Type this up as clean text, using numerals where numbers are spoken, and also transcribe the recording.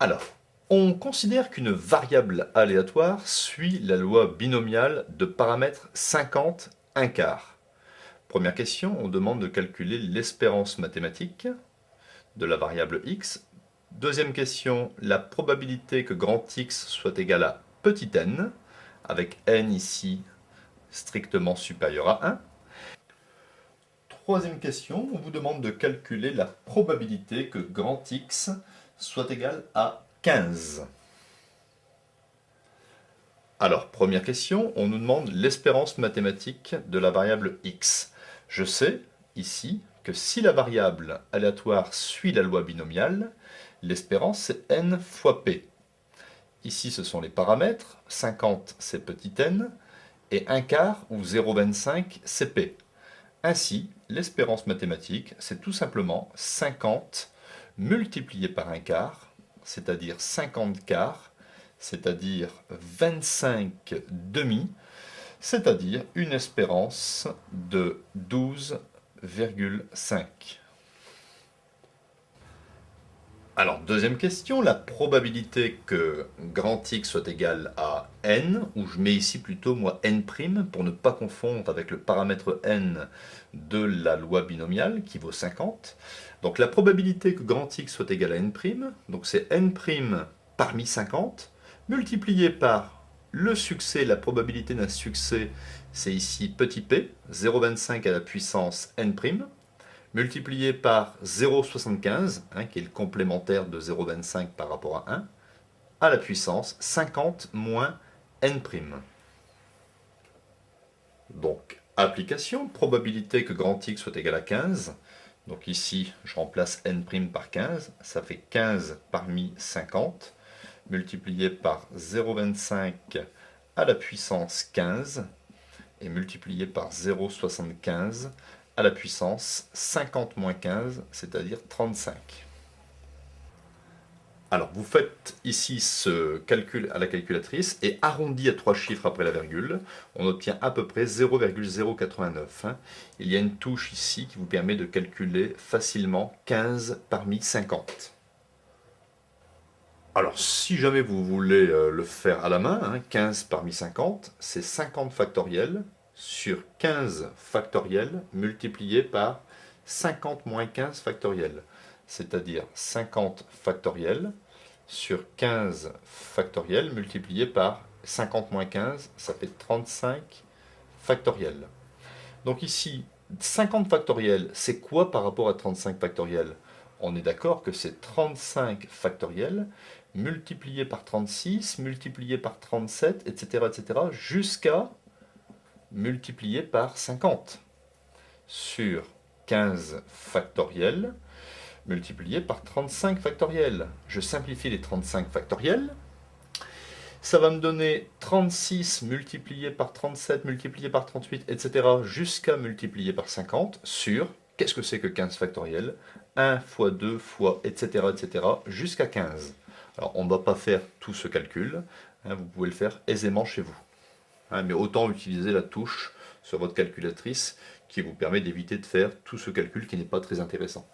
Alors, on considère qu'une variable aléatoire suit la loi binomiale de paramètres 50, 1 quart. Première question, on demande de calculer l'espérance mathématique de la variable x. Deuxième question, la probabilité que grand X soit égal à petit n, avec n ici strictement supérieur à 1. Troisième question, on vous demande de calculer la probabilité que grand X soit égal à 15. Alors, première question, on nous demande l'espérance mathématique de la variable x. Je sais, ici, que si la variable aléatoire suit la loi binomiale, l'espérance c'est n fois p. Ici, ce sont les paramètres, 50 c'est petit n, et 1 quart ou 0,25 c'est p. Ainsi, l'espérance mathématique, c'est tout simplement 50 multiplié par 1 quart, c'est-à-dire 50 quarts, c'est-à-dire 25 demi, c'est-à-dire une espérance de 12,5. Alors, deuxième question, la probabilité que grand X soit égal à n, ou je mets ici plutôt moi n', pour ne pas confondre avec le paramètre n de la loi binomiale, qui vaut 50. Donc la probabilité que grand X soit égal à n', donc c'est n' parmi 50, multiplié par le succès, la probabilité d'un succès, c'est ici petit p, 0,25 à la puissance n', multiplié par 0,75, qui est le complémentaire de 0,25 par rapport à 1, à la puissance 50 moins n'. Donc, application, probabilité que grand X soit égal à 15. Donc ici, je remplace n' par 15, ça fait 15 parmi 50, multiplié par 0,25 à la puissance 15, et multiplié par 0,75 à la puissance 50 moins 15, c'est-à-dire 35. Alors, vous faites ici ce calcul à la calculatrice et arrondi à 3 chiffres après la virgule, on obtient à peu près 0,089. Il y a une touche ici qui vous permet de calculer facilement 15 parmi 50. Alors, si jamais vous voulez le faire à la main, 15 parmi 50, c'est 50 factoriel sur 15 factoriel multiplié par 50 moins 15 factoriel. C'est-à-dire 50 factoriel sur 15 factoriel multiplié par 50 moins 15, ça fait 35 factoriel. Donc ici, 50 factoriel, c'est quoi par rapport à 35 factoriel? On est d'accord que c'est 35 factoriel multiplié par 36, multiplié par 37, etc., etc., jusqu'à multiplié par 50 sur 15 factoriel multiplié par 35 factoriel. Je simplifie les 35 factoriels. Ça va me donner 36 multiplié par 37 multiplié par 38, etc. jusqu'à multiplier par 50 sur, qu'est-ce que c'est que 15 factoriel? 1 fois 2 fois, etc., etc., jusqu'à 15. Alors, on ne va pas faire tout ce calcul. Vous pouvez le faire aisément chez vous. Mais autant utiliser la touche sur votre calculatrice qui vous permet d'éviter de faire tout ce calcul qui n'est pas très intéressant.